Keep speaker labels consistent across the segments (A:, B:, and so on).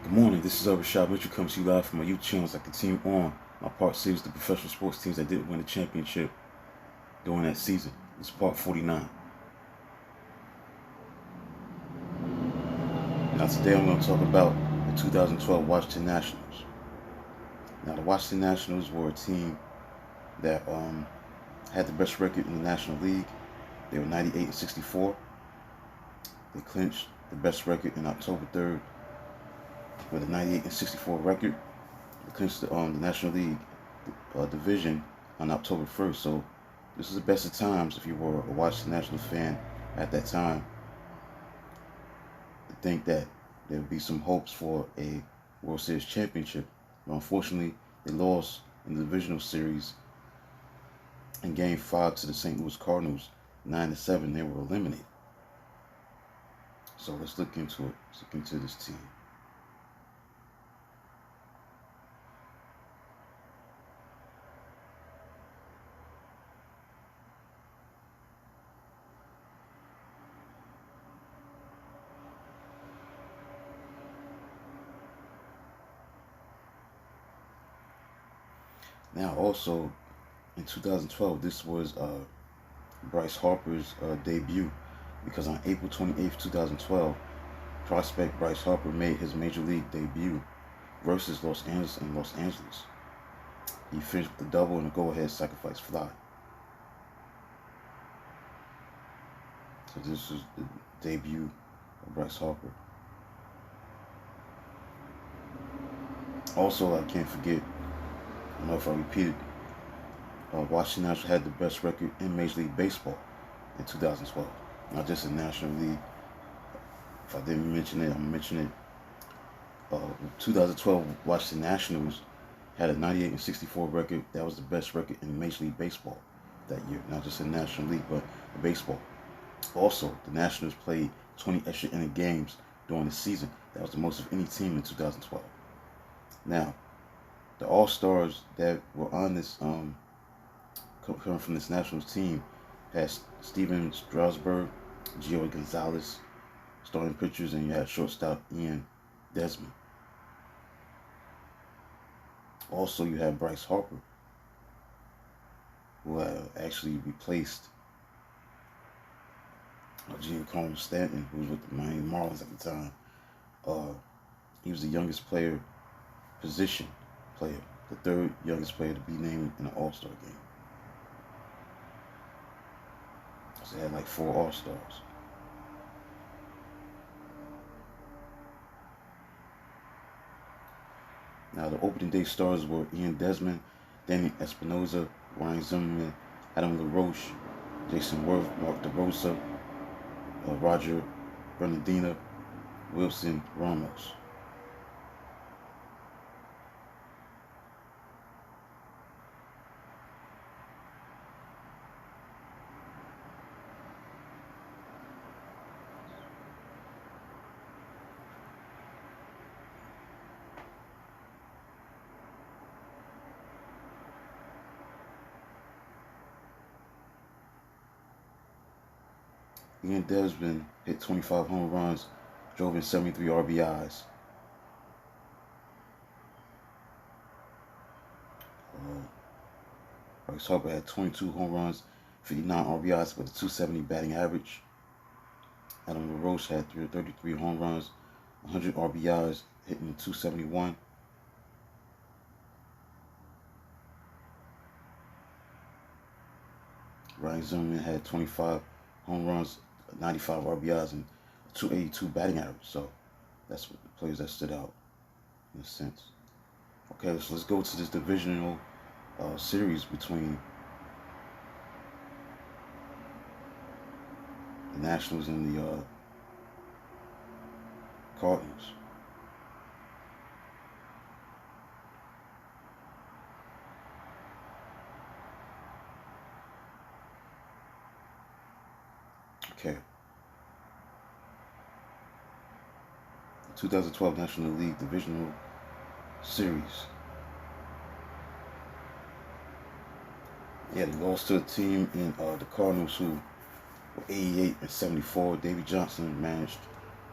A: Good morning, this is Rashad Mitchell coming to you live from my youth channels. I continue on my part series, the professional sports teams that didn't win the championship during that season. It's part 49. Now today I'm going to talk about the 2012 Washington Nationals. Now the Washington Nationals were a team that had the best record in the National League. They were 98-64. They clinched the best record in October 3rd with a 98-64 record. They clinched the National League division on October 1st. So this is the best of times if you were a Washington Nationals fan at that time to think that there would be some hopes for a World Series championship. But unfortunately, they lost in the divisional series in Game 5 to the St. Louis Cardinals, 9-7. They were eliminated. So let's look into it. Let's look into this team. Now, also in 2012, this was Bryce Harper's debut, because on April 28th, 2012, prospect Bryce Harper made his major league debut versus Los Angeles in Los Angeles. He finished with a double and a go-ahead sacrifice fly. So this is the debut of Bryce Harper. Also, I can't forget, I don't know if I repeated, Washington Nationals had the best record in Major League Baseball in 2012. Not just in National League. If I didn't mention it, I'm mentioning it. 2012 Washington Nationals had a 98-64 record. That was the best record in Major League Baseball that year. Not just in National League, but in baseball. Also, the Nationals played 20 extra inning games during the season. That was the most of any team in 2012. Now, the All-Stars that were on this, coming from this Nationals team, had Steven Strasburg, Gio Gonzalez, starting pitchers, and you had shortstop Ian Desmond. Also, you had Bryce Harper, who actually replaced Giancarlo Stanton, who was with the Miami Marlins at the time. He was the youngest position player, the third youngest player to be named in an All-Star game. So they had like 4 All-Stars. Now the opening day stars were Ian Desmond, Danny Espinosa, Ryan Zimmerman, Adam LaRoche, Jason Worth, Mark DeRosa, Roger Bernardina, Wilson Ramos. Ian Desmond hit 25 home runs, drove in 73 RBIs. Bryce Harper had 22 home runs, 59 RBIs with a 270 batting average. Adam LaRoche had 33 home runs, 100 RBIs, hitting 271. Ryan Zimmerman had 25 home runs, 95 RBIs, and 282 batting average. So that's what the players that stood out in a sense. Okay, so let's go to this divisional series between the Nationals and the Cardinals. Okay. The 2012 National League Divisional Series. Yeah, they lost to a team in the Cardinals who were 88-74. Davey Johnson managed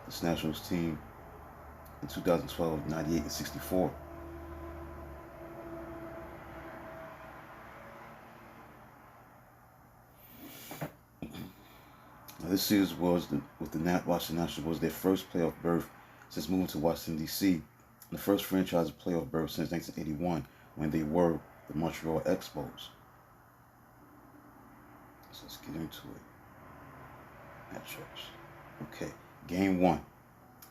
A: this Nationals team. in 2012, 98 and 64. Now, this series was with the Washington Nationals was their first playoff berth since moving to Washington, D.C. The first franchise playoff berth since 1981 when they were the Montreal Expos. So let's get into it. Matchups. Okay, Game 1.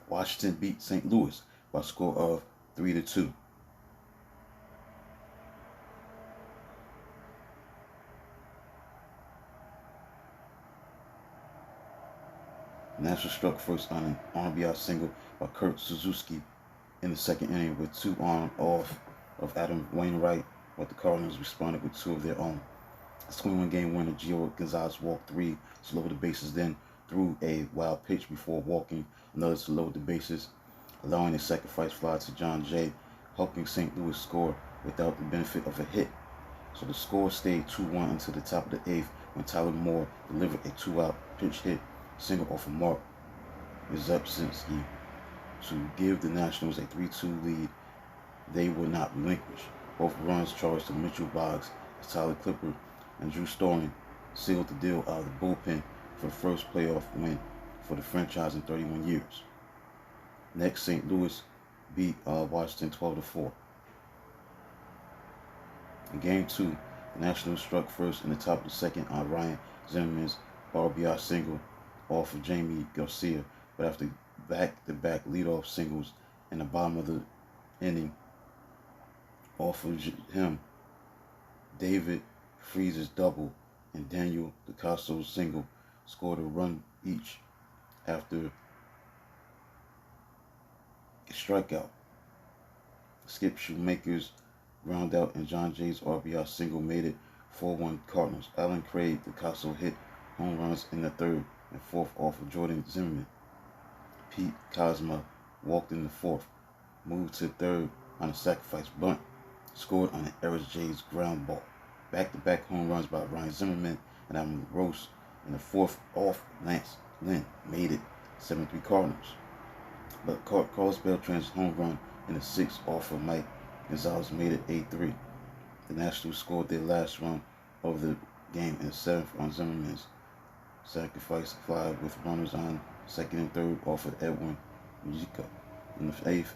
A: Washington beat St. Louis by a score of 3-2. Nationals struck first on an RBI single by Kurt Suzuki in the second inning with 2 on off of Adam Wainwright, but the Cardinals responded with 2 of their own. The 21-game winner, Gio Gonzalez, walked 3 to load the bases, then threw a wild pitch before walking another to load the bases, allowing a sacrifice fly to John Jay, helping St. Louis score without the benefit of a hit. So the score stayed 2-1 until the top of the 8th when Tyler Moore delivered a 2-out pinch hit single off of Mark Rzepczynski to give the Nationals a 3-2 lead. They would not relinquish. Both runs charged to Mitchell Boggs as Tyler Clippard and Drew Storen sealed the deal out of the bullpen for the first playoff win for the franchise in 31 years. Next, St. Louis beat Washington 12-4. In Game 2, the Nationals struck first in the top of the second on Ryan Zimmerman's RBI single off of Jamie Garcia, but after back-to-back leadoff singles in the bottom of the inning off of him, David Freeze's double and Daniel DeCasso's single scored a run each after a strikeout. Skip Shoemaker's ground out and John Jay's RBI single made it 4-1 Cardinals. Alan Craig DeCasso hit home runs in the third and fourth off of Jordan Zimmerman. Pete Kozma walked in the fourth, moved to third on a sacrifice bunt, scored on an Eris Jay's ground ball. Back-to-back home runs by Ryan Zimmerman and Adam Rose in the fourth off Lance Lynn made it 7-3 Cardinals. But Carlos Beltran's home run in the sixth off of Mike Gonzalez made it 8-3. The Nationals scored their last run of the game in the seventh on Zimmerman's sacrifice fly with runners on second and third off of Edwin Mujica. In the eighth,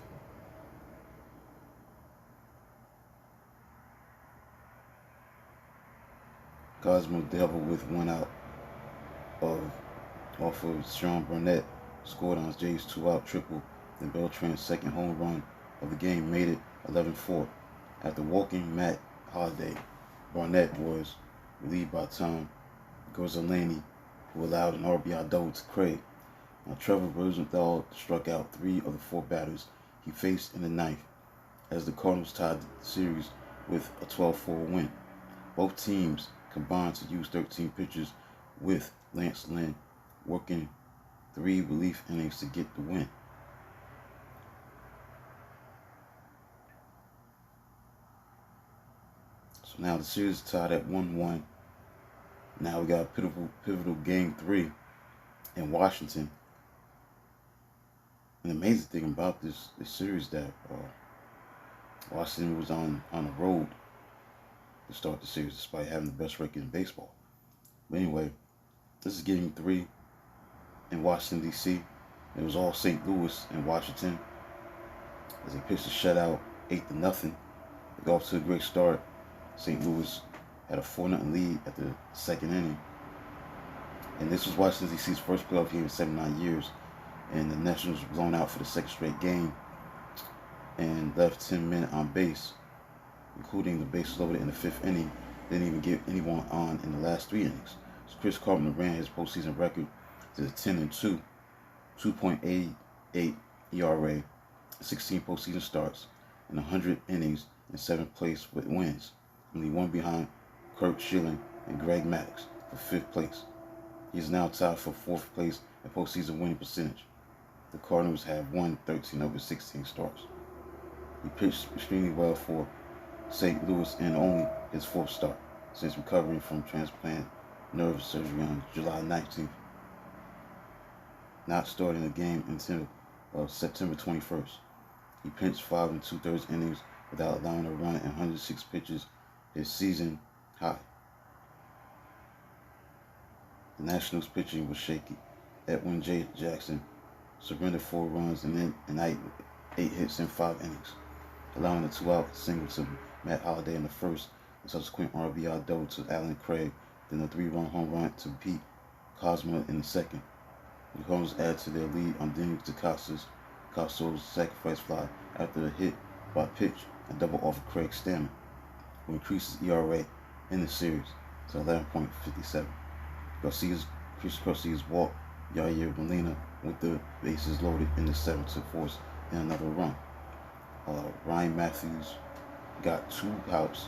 A: Cosmo Devil with 1 out off of Sean Burnett scored on Jay's 2-out triple. Then Beltran's second home run of the game made it 11-4. After walking Matt Holliday, Barnett was relieved by Tom Gorzolini, who allowed an RBI double to Craig. Now, Trevor Rosenthal struck out 3 of the 4 batters he faced in the ninth as the Cardinals tied the series with a 12-4 win. Both teams combined to use 13 pitchers, with Lance Lynn working 3 relief innings to get the win. So now the series is tied at 1-1. Now we got a pivotal Game 3 in Washington. And the amazing thing about this series that Washington was on the road to start the series despite having the best record in baseball. But anyway, this is Game 3 in Washington, D.C. It was all St. Louis and Washington as they pitched a shutout 8-0. They got off to a great start. St. Louis had a 4-0 lead at the second inning. And this was Washington, D.C.'s first playoff game in 79 years. And the Nationals were blown out for the second straight game and left 10 men on base, including the bases loaded in the fifth inning. Didn't even get anyone on in the last 3 innings. So Chris Carpenter ran his postseason record to 10-2, 2.88 ERA, 16 postseason starts, and 100 innings in 7th place with wins. Only one behind Curt Schilling and Greg Maddux for 5th place. He is now tied for 4th place in postseason winning percentage. The Cardinals have won 13 over 16 starts. He pitched extremely well for St. Louis in only his 4th start since recovering from transplant nerve surgery on July 19th, not starting the game until September 21st. He pitched 5 2/3 innings without allowing a run and 106 pitches, his season high. The Nationals' pitching was shaky. Edwin J. Jackson surrendered 4 runs and 8 hits in 5 innings, allowing a 2-out single to Matt Holliday in the first, and subsequent RBI double to Allen Craig, then a 3-run home run to Pete Kozma in the second. The Cardinals added to their lead on Daniel DeCasso's sacrifice fly after a hit by pitch and double off of Craig Stammen, who increases ERA in the series to 11.57. Chris Garcia's walk Yadier Molina with the bases loaded in the 7th to force in another run. Ryan Matthews got 2 outs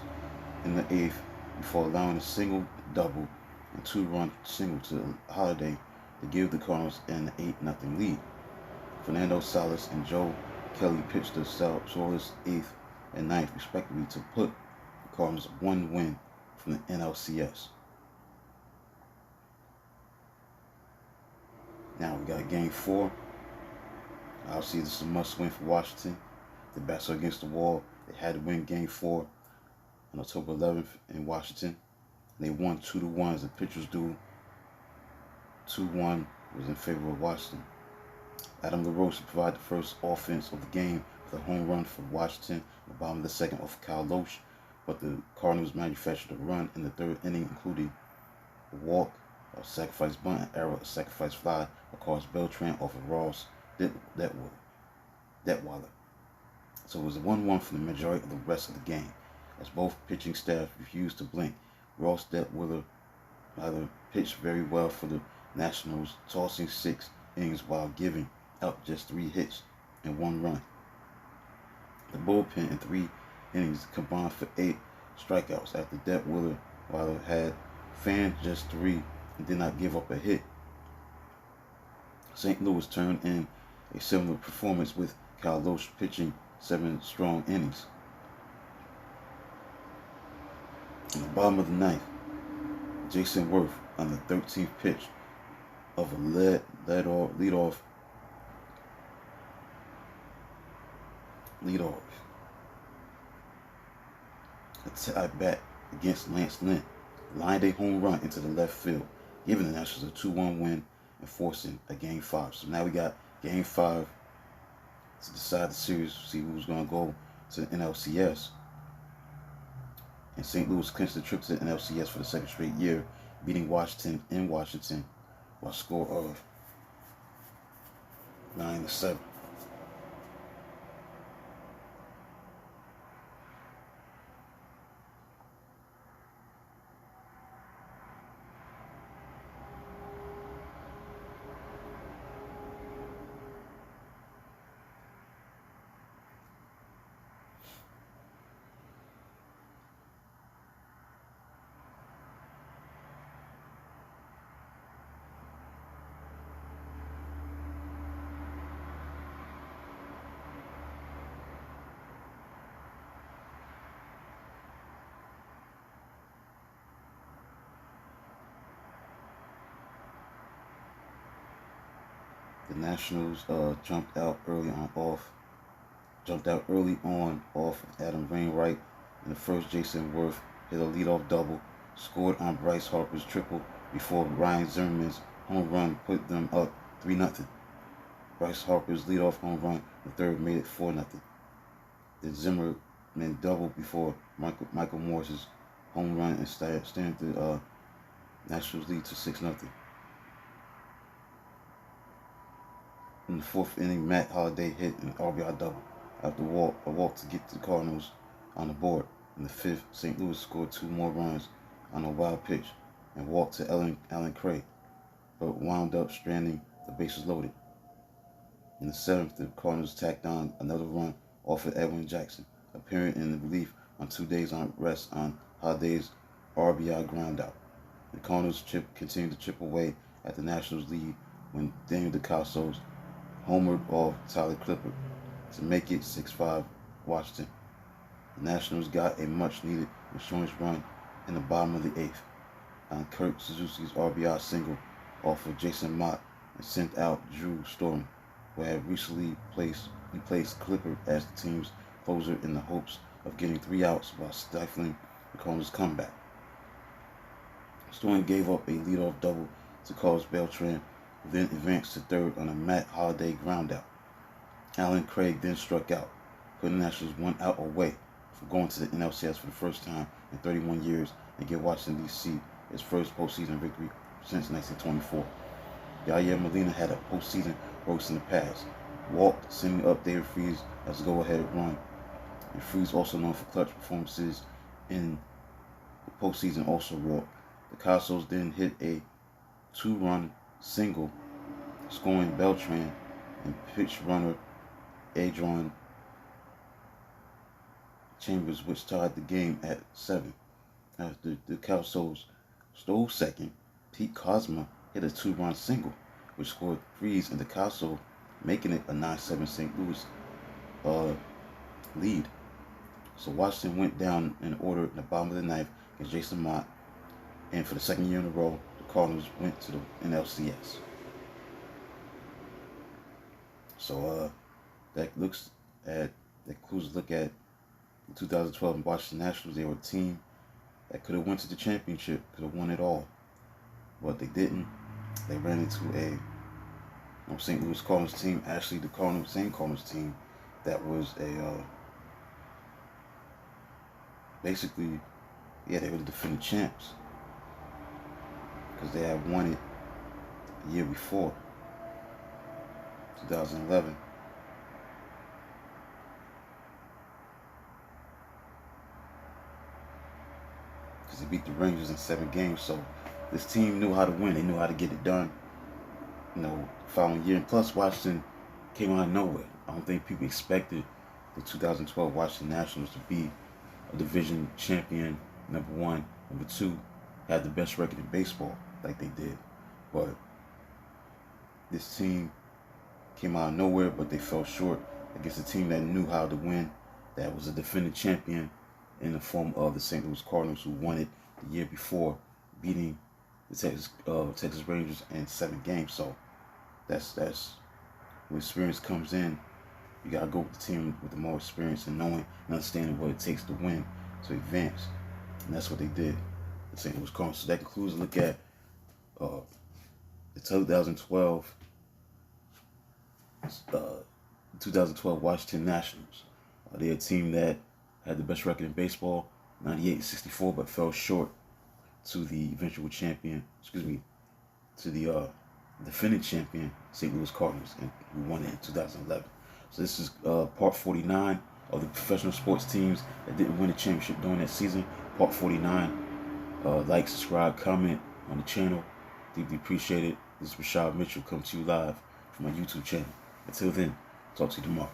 A: in the 8th before allowing a single double and 2-run single to Holliday to give the Cardinals an 8-0 lead. Fernando Salas and Joe Kelly pitched the scoreless 8th and 9th respectively to put the Cardinals 1 win from the NLCS. Now we got Game 4. Obviously, this is a must-win for Washington. The bats are against the wall. They had to win Game 4 on October 11th in Washington. They won 2-1 as the pitchers do. 2-1 was in favor of Washington. Adam LaRoche provided the first offense of the game with a home run for Washington in the bottom of the second off Kyle Loesch, but the Cardinals manufactured a run in the 3rd inning, including a walk, a sacrifice bunt, an error, a sacrifice fly across Beltran off of Ross Detwiler. So it was a 1-1 for the majority of the rest of the game, as both pitching staff refused to blink. Ross Detwiler either pitched very well for the Nationals, tossing 6 innings while giving up just 3 hits and 1 run. The bullpen in 3 innings combined for 8 strikeouts after Detwiler, while had fanned just 3 and did not give up a hit. St. Louis turned in a similar performance with Kyle Loesch pitching 7 strong innings. In the bottom of the 9th, Jason Worth on the 13th pitch of a leadoff at bat against Lance Lynn lined a home run into the left field, giving the Nationals a 2-1 win and forcing a Game 5. So now we got Game 5 to decide the series, see who's going to go to the NLCS. And St. Louis clinched the trip to the NLCS for the 2nd straight year, beating Washington in Washington by a score of 9-7. The Nationals jumped out early on off Adam Wainwright. In the first, Jason Worth hit a leadoff double, scored on Bryce Harper's triple before Ryan Zimmerman's home run put them up 3-0. Bryce Harper's leadoff home run in the 3rd made it 4-0. Then Zimmerman doubled before Michael Morris's home run and extended the Nationals lead to 6-0. In the 4th inning, Matt Holliday hit an RBI double after a walk to get the Cardinals on the board. In the 5th, St. Louis scored 2 more runs on a wild pitch and walked to Allen Craig, but wound up stranding the bases loaded. In the 7th, the Cardinals tacked on another run off of Edwin Jackson, appearing in relief on 2 days on rest on Holliday's RBI groundout. The Cardinals continued to chip away at the Nationals' lead when Daniel DeCasso's homered off Tyler Clippard to make it 6-5 Washington. The Nationals got a much-needed insurance run in the bottom of the 8th on Kurt Suzuki's RBI single off of Jason Mott and sent out Drew Storen. who had recently replaced Clippard as the team's closer in the hopes of getting 3 outs while stifling the Cardinals' comeback. Stoyan gave up a leadoff double to Carlos Beltran, who then advanced to third on a Matt Holliday groundout. Allen Craig then struck out, putting the Nationals 1 out away from going to the NLCS for the first time in 31 years and give Washington, D.C. its first postseason victory since 1924. Yadier Molina had a postseason host in the past, walked, sending up David Freese as a go-ahead run, and Freese, also known for clutch performances in the postseason, also walked. The Castles then hit a 2-run single, scoring Beltran, and pitch runner Adron Chambers, which tied the game at 7. After the Castles stole second, Pete Kozma hit a 2-run single, which scored Freese and the Castles, making it a 9-7 St. Louis lead. So Washington went down in order in the bottom of the ninth against Jason Mott, and for the second year in a row, the Cardinals went to the NLCS. So that concludes a look at the 2012 Washington Nationals. They were a team that could have went to the championship, could have won it all, but they didn't. They ran into a St. Louis Cardinals team, actually the same Cardinals team that was basically, they were the defending champs, because they had won it the year before, 2011. Because they beat the Rangers in 7 games. So this team knew how to win. They knew how to get it done, following year. And plus, Washington came out of nowhere. I don't think people expected the 2012 Washington Nationals to be a division champion, number 1. Number 2, had the best record in baseball like they did. But this team came out of nowhere, but they fell short against a team that knew how to win, that was a defending champion in the form of the St. Louis Cardinals, who won it the year before, beating the Texas Rangers in 7 games. So that's when experience comes in. You gotta go with the team with the more experience and knowing and understanding what it takes to win, to advance, and that's what they did, the St. Louis Cardinals. So that concludes a look at the 2012 Washington Nationals. They're a team that had the best record in baseball, 98-64, but fell short to the eventual champion, to the defending champion, St. Louis Cardinals, and who won it in 2011. So this is part 49 of the professional sports teams that didn't win the championship during that season. Part 49. Like, subscribe, comment on the channel. Deeply appreciate it. This is Rashad Mitchell, coming to you live from my YouTube channel. Until then, talk to you tomorrow.